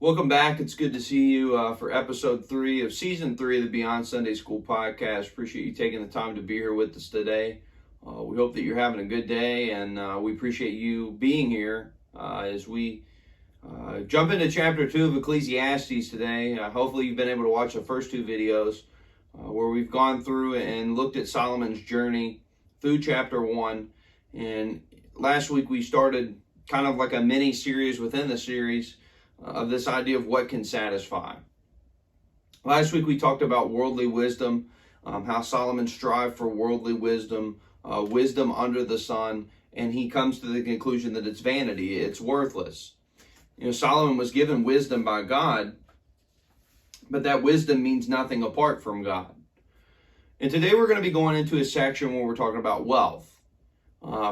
Welcome back. It's good to see you for episode 3 of season 3 of the Beyond Sunday School podcast. Appreciate you taking the time to be here with us today. We hope that you're having a good day, and we appreciate you being here as we jump into chapter 2 of Ecclesiastes today. Hopefully you've been able to watch the first 2 videos where we've gone through and looked at Solomon's journey through chapter 1. And last week we started kind of like a mini series within the series of this idea of what can satisfy. Last week we talked about worldly wisdom, how Solomon strived for worldly wisdom, wisdom under the sun, and he comes to the conclusion that it's vanity, it's worthless. Solomon was given wisdom by God, but that wisdom means nothing apart from God. And today we're going to be going into a section where we're talking about wealth.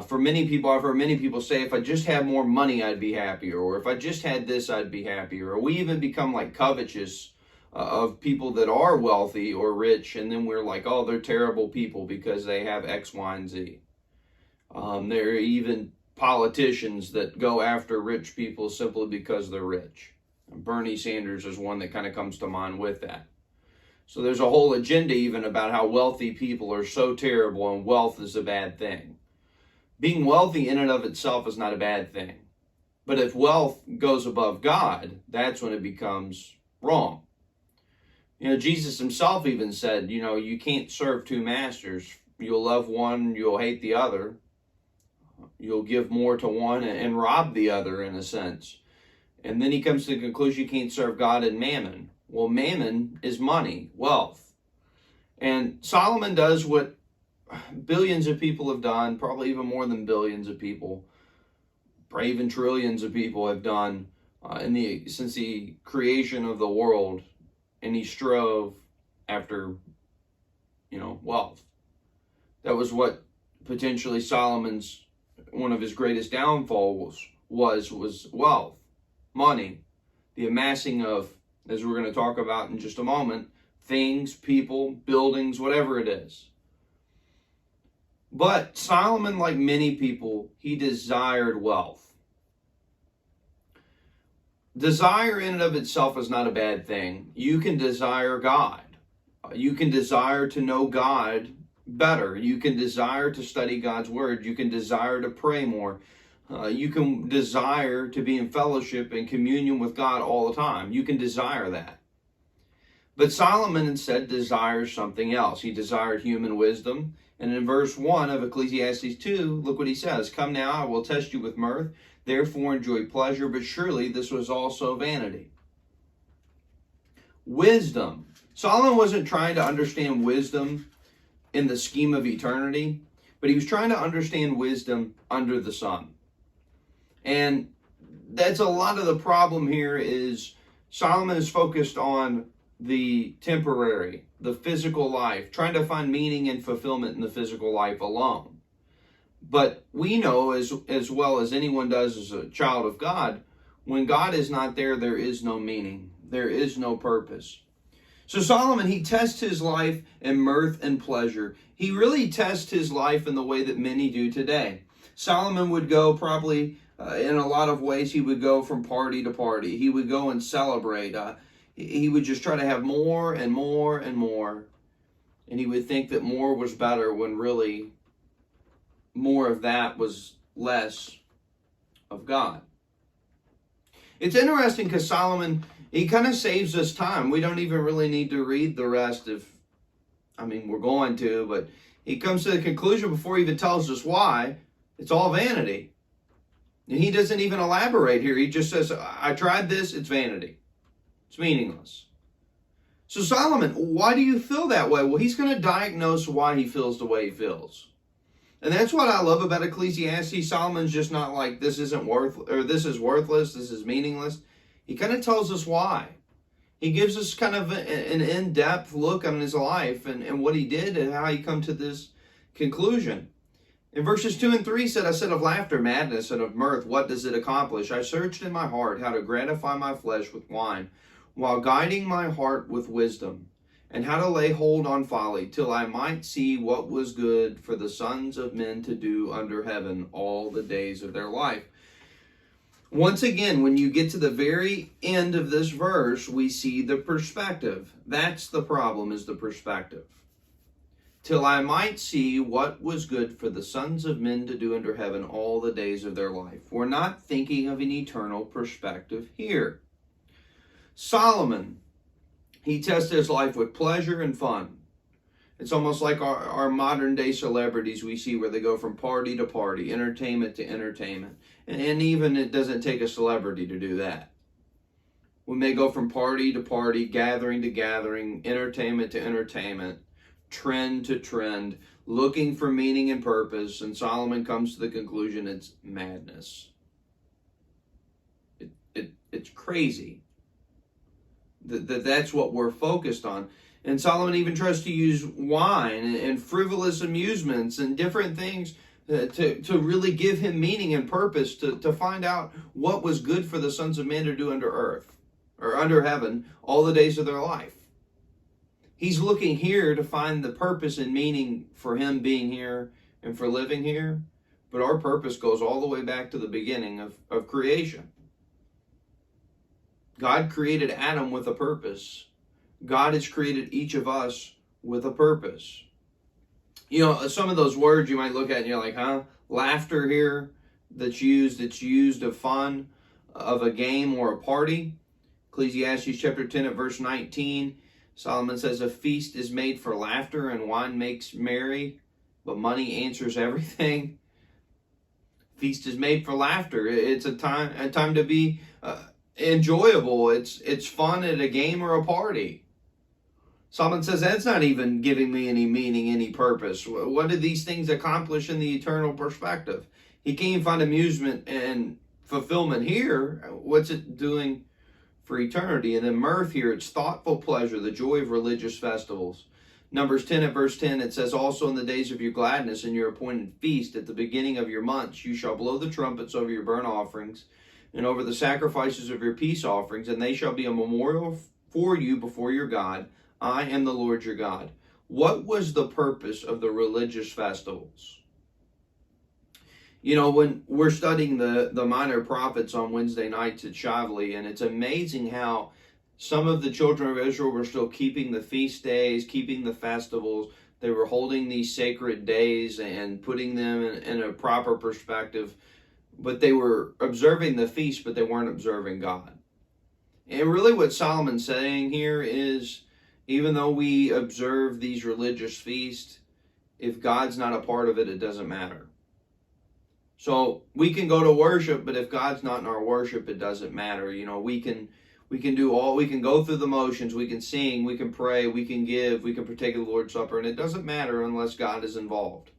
For many people, I've heard many people say, if I just had more money, I'd be happier. Or if I just had this, I'd be happier. Or we even become like covetous of people that are wealthy or rich. And then we're like, oh, they're terrible people because they have X, Y, and Z. There are even politicians that go after rich people simply because they're rich. Bernie Sanders is one that kind of comes to mind with that. So there's a whole agenda even about how wealthy people are so terrible and wealth is a bad thing. Being wealthy in and of itself is not a bad thing. But if wealth goes above God, that's when it becomes wrong. Jesus himself even said, you can't serve 2 masters. You'll love one, you'll hate the other. You'll give more to one and rob the other, in a sense. And then he comes to the conclusion you can't serve God and mammon. Well, mammon is money, wealth. And Solomon does what billions of people have done, probably even more than billions of people, probably even trillions of people have done since the creation of the world, and he strove after, wealth. That was what potentially Solomon's, one of his greatest downfalls was wealth, money, the amassing of, as we're going to talk about in just a moment, things, people, buildings, whatever it is. But Solomon, like many people, he desired wealth. Desire in and of itself is not a bad thing. You can desire God. You can desire to know God better. You can desire to study God's word. You can desire to pray more. You can desire to be in fellowship and communion with God all the time. You can desire that. But Solomon instead desires something else. He desired human wisdom. And in verse 1 of Ecclesiastes 2, look what he says. Come now, I will test you with mirth, therefore enjoy pleasure, but surely this was also vanity. Wisdom. Solomon wasn't trying to understand wisdom in the scheme of eternity, but he was trying to understand wisdom under the sun. And that's a lot of the problem here is Solomon is focused on the temporary, the physical life, trying to find meaning and fulfillment in the physical life alone. But we know as well as anyone does as a child of God, when God is not there, there is no meaning. There is no purpose. So Solomon, he tests his life in mirth and pleasure. He really tests his life in the way that many do today. Solomon would go probably, in a lot of ways, he would go from party to party. He would go and celebrate. He would just try to have more and more and more. And he would think that more was better when really more of that was less of God. It's interesting because Solomon, he kind of saves us time. We don't even really need to read the rest we're going to, but he comes to the conclusion before he even tells us why. It's all vanity. And he doesn't even elaborate here. He just says, I tried this, it's vanity. It's meaningless. So Solomon, why do you feel that way? Well, he's going to diagnose why he feels the way he feels. And that's what I love about Ecclesiastes. Solomon's just not like, this isn't this is worthless, this is meaningless. He kind of tells us why. He gives us kind of an in-depth look on his life and what he did and how he come to this conclusion. In verses 2 and 3 said, I said of laughter, madness, and of mirth, what does it accomplish? I searched in my heart how to gratify my flesh with wine, while guiding my heart with wisdom, and how to lay hold on folly, till I might see what was good for the sons of men to do under heaven all the days of their life. Once again, when you get to the very end of this verse, we see the perspective. That's the problem, is the perspective. Till I might see what was good for the sons of men to do under heaven all the days of their life. We're not thinking of an eternal perspective here. Solomon, he tested his life with pleasure and fun. It's almost like our modern day celebrities we see, where they go from party to party, entertainment to entertainment. And even it doesn't take a celebrity to do that. When they go from party to party, gathering to gathering, entertainment to entertainment, trend to trend, looking for meaning and purpose, and Solomon comes to the conclusion it's madness. It's crazy. That's what we're focused on. And Solomon even tries to use wine and frivolous amusements and different things to really give him meaning and purpose, to find out what was good for the sons of men to do under earth, or under heaven, all the days of their life. He's looking here to find the purpose and meaning for him being here and for living here. But our purpose goes all the way back to the beginning of creation. God created Adam with a purpose. God has created each of us with a purpose. You know, some of those words you might look at and you're like, huh? Laughter here that's used of fun, of a game or a party. Ecclesiastes chapter 10 at verse 19, Solomon says, a feast is made for laughter and wine makes merry, but money answers everything. Feast is made for laughter. It's a time to be enjoyable. It's fun at a game or a party. Solomon says that's not even giving me any meaning, any purpose. What did these things accomplish in the eternal perspective? He can't even find amusement and fulfillment here. What's it doing for eternity? And then mirth here, it's thoughtful pleasure, the joy of religious festivals. Numbers 10 at verse 10, it says, also in the days of your gladness and your appointed feast, at the beginning of your months, you shall blow the trumpets over your burnt offerings and over the sacrifices of your peace offerings, and they shall be a memorial for you before your God. I am the Lord your God. What was the purpose of the religious festivals? You know, when we're studying the minor prophets on Wednesday nights at Shavli, and it's amazing how some of the children of Israel were still keeping the feast days, keeping the festivals. They were holding these sacred days and putting them in a proper perspective. But they were observing the feast, but they weren't observing God. And really what Solomon's saying here is, even though we observe these religious feasts, if God's not a part of it, it doesn't matter. So we can go to worship, but if God's not in our worship, it doesn't matter. You know, we can go through the motions, we can sing, we can pray, we can give, we can partake of the Lord's Supper, and it doesn't matter unless God is involved.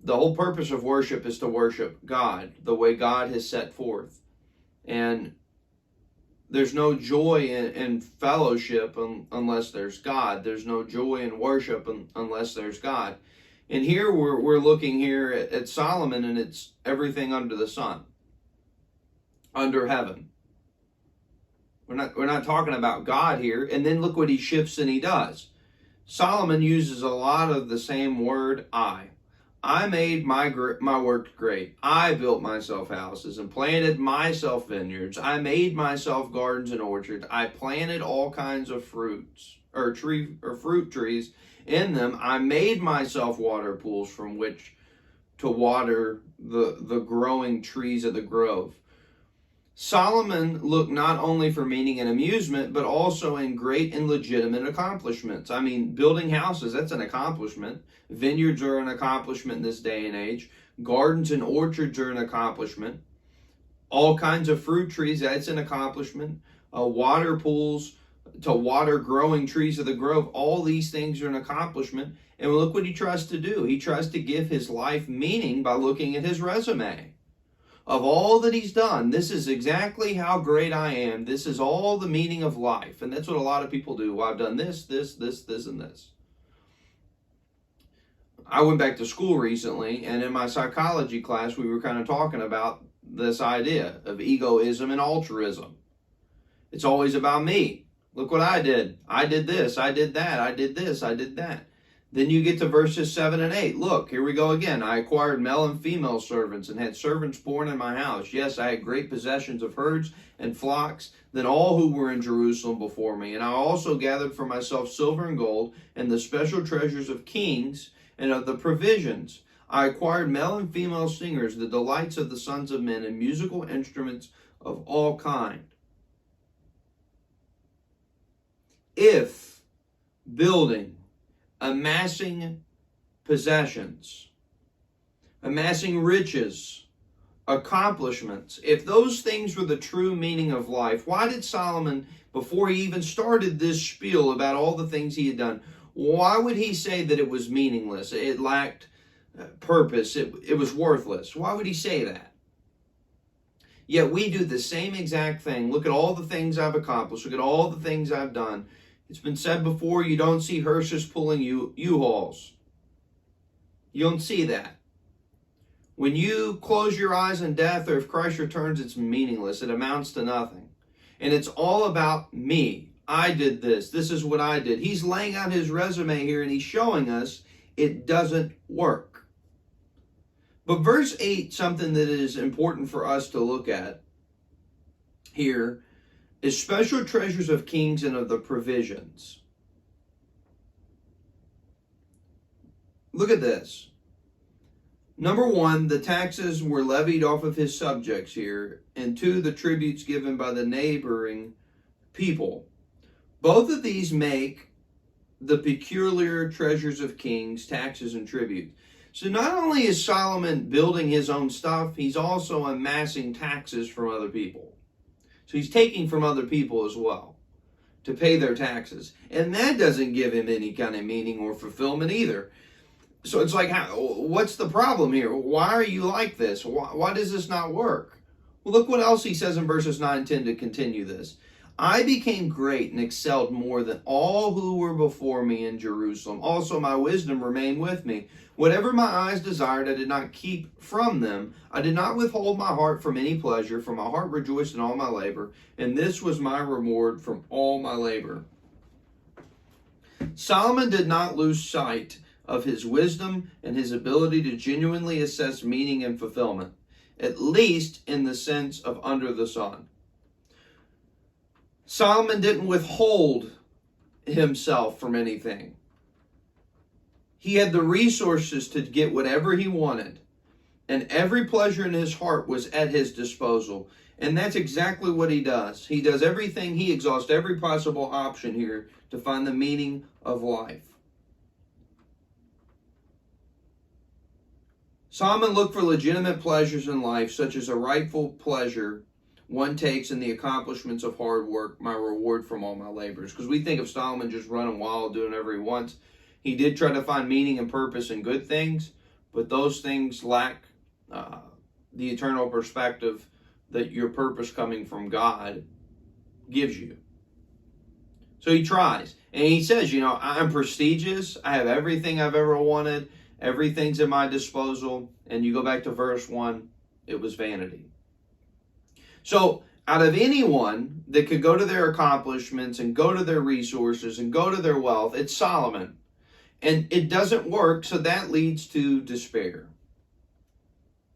The whole purpose of worship is to worship God the way God has set forth. And there's no joy in fellowship unless there's God. There's no joy in worship unless there's God. And here we're looking here at Solomon, and it's everything under the sun, under heaven. We're not talking about God here. And then look what he shifts and he does. Solomon uses a lot of the same word, I made my work great. I built myself houses and planted myself vineyards. I made myself gardens and orchards. I planted all kinds of fruit trees in them. I made myself water pools from which to water the growing trees of the grove. Solomon looked not only for meaning and amusement, but also in great and legitimate accomplishments. I mean, building houses, that's an accomplishment. Vineyards are an accomplishment in this day and age. Gardens and orchards are an accomplishment. All kinds of fruit trees, that's an accomplishment. Water pools to water growing trees of the grove, all these things are an accomplishment. And look what he tries to do. He tries to give his life meaning by looking at his resume. Of all that he's done, this is exactly how great I am. This is all the meaning of life. And that's what a lot of people do. Well, I've done this, and this. I went back to school recently, and in my psychology class, we were kind of talking about this idea of egoism and altruism. It's always about me. Look what I did. I did this. I did that. I did this. I did that. Then you get to verses 7 and 8. Look, here we go again. I acquired male and female servants and had servants born in my house. Yes, I had great possessions of herds and flocks than all who were in Jerusalem before me. And I also gathered for myself silver and gold and the special treasures of kings and of the provisions. I acquired male and female singers, the delights of the sons of men, and musical instruments of all kind. If building, amassing possessions, amassing riches, accomplishments, if those things were the true meaning of life, why did Solomon, before he even started this spiel about all the things he had done, why would he say that it was meaningless? It lacked purpose. It was worthless. Why would he say that? Yet we do the same exact thing. Look at all the things I've accomplished. Look at all the things I've done. It's been said before, you don't see hearses pulling U-Hauls. You don't see that. When you close your eyes on death, or if Christ returns, it's meaningless. It amounts to nothing. And it's all about me. I did this. This is what I did. He's laying out his resume here, and he's showing us it doesn't work. But verse 8, something that is important for us to look at here, is special treasures of kings and of the provisions. Look at this. Number one, the taxes were levied off of his subjects here, and two, the tributes given by the neighboring people. Both of these make the peculiar treasures of kings, taxes and tributes. So not only is Solomon building his own stuff, he's also amassing taxes from other people. So he's taking from other people as well to pay their taxes. And that doesn't give him any kind of meaning or fulfillment either. So it's like, what's the problem here? Why are you like this? Why does this not work? Well, look what else he says in verses 9 and 10 to continue this. I became great and excelled more than all who were before me in Jerusalem. Also, my wisdom remained with me. Whatever my eyes desired, I did not keep from them. I did not withhold my heart from any pleasure, for my heart rejoiced in all my labor, and this was my reward from all my labor. Solomon did not lose sight of his wisdom and his ability to genuinely assess meaning and fulfillment, at least in the sense of under the sun. Solomon didn't withhold himself from anything. He had the resources to get whatever he wanted, and every pleasure in his heart was at his disposal. And that's exactly what he does. He does everything, he exhausts every possible option here to find the meaning of life. Solomon looked for legitimate pleasures in life, such as a rightful pleasure one takes in the accomplishments of hard work, my reward from all my labors. Because we think of Solomon just running wild, doing whatever he wants. He did try to find meaning and purpose in good things, but those things lack the eternal perspective that your purpose coming from God gives you. So he tries. And he says, I'm prestigious. I have everything I've ever wanted. Everything's at my disposal. And you go back to verse 1, it was vanity. So out of anyone that could go to their accomplishments and go to their resources and go to their wealth, it's Solomon. And it doesn't work, so that leads to despair.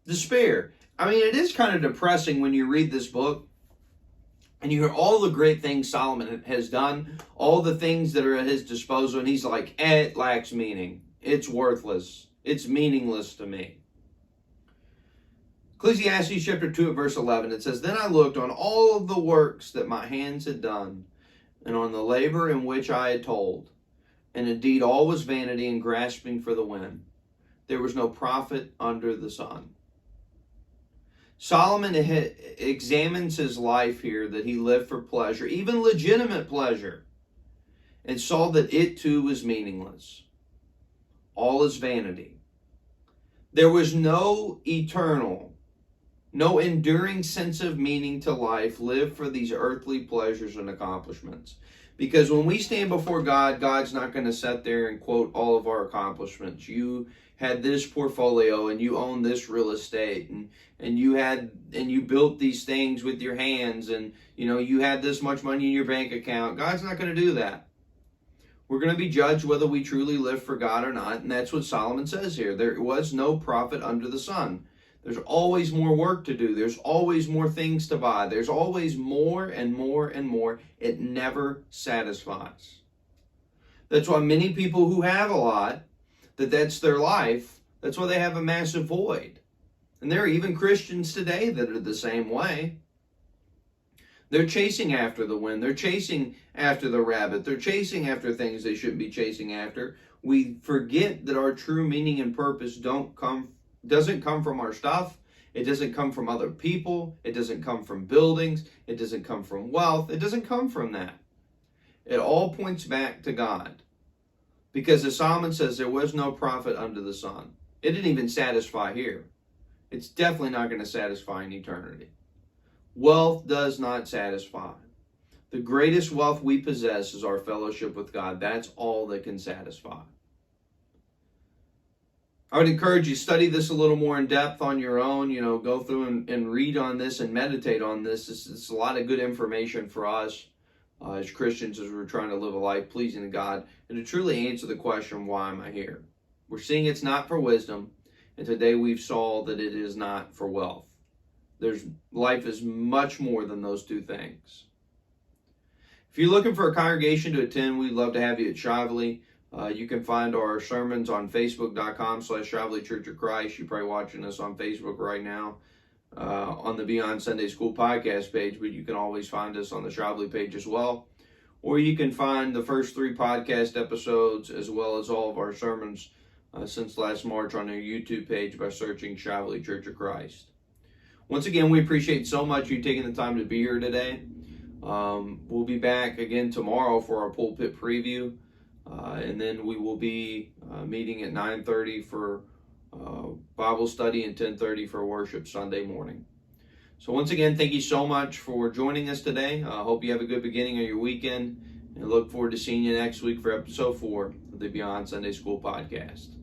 Despair. I mean, it is kind of depressing when you read this book and you hear all the great things Solomon has done, all the things that are at his disposal, and he's like, it lacks meaning. It's worthless. It's meaningless to me. Ecclesiastes chapter 2 at verse 11, it says, Then I looked on all of the works that my hands had done, and on the labor in which I had told. And indeed all was vanity and grasping for the wind. There was no profit under the sun. Solomon examines his life here, that he lived for pleasure, even legitimate pleasure, and saw that it too was meaningless. All is vanity. There was no eternal, no enduring sense of meaning to life lived for these earthly pleasures and accomplishments. Because when we stand before God, God's not going to sit there and quote all of our accomplishments. You had this portfolio and you own this real estate and you built these things with your hands and you had this much money in your bank account. God's not going to do that. We're going to be judged whether we truly live for God or not, and that's what Solomon says here. There was no profit under the sun. There's always more work to do. There's always more things to buy. There's always more and more and more. It never satisfies. That's why many people who have a lot, that's their life, that's why they have a massive void. And there are even Christians today that are the same way. They're chasing after the wind. They're chasing after the rabbit. They're chasing after things they shouldn't be chasing after. We forget that our true meaning and purpose doesn't come from our stuff. It doesn't come from other people. It doesn't come from buildings. It doesn't come from wealth. It doesn't come from that. It all points back to God. Because as Solomon says, there was no profit under the sun. It didn't even satisfy here. It's definitely not going to satisfy in eternity. Wealth does not satisfy. The greatest wealth we possess is our fellowship with God. That's all that can satisfy. I would encourage you to study this a little more in depth on your own. Go through and read on this and meditate on this. It's a lot of good information for us as Christians as we're trying to live a life pleasing to God and to truly answer the question, why am I here? We're seeing it's not for wisdom, and today we've saw that it is not for wealth. Life is much more than those two things. If you're looking for a congregation to attend, we'd love to have you at Shively. You can find our sermons on Facebook.com/Shively Church of Christ. You're probably watching us on Facebook right now on the Beyond Sunday School podcast page, but you can always find us on the Shively page as well. Or you can find the first 3 podcast episodes as well as all of our sermons since last March on our YouTube page by searching Shively Church of Christ. Once again, we appreciate so much you taking the time to be here today. We'll be back again tomorrow for our pulpit preview. And then we will be meeting at 9:30 for Bible study and 10:30 for worship Sunday morning. So once again, thank you so much for joining us today. I hope you have a good beginning of your weekend, and look forward to seeing you next week for episode 4 of the Beyond Sunday School podcast.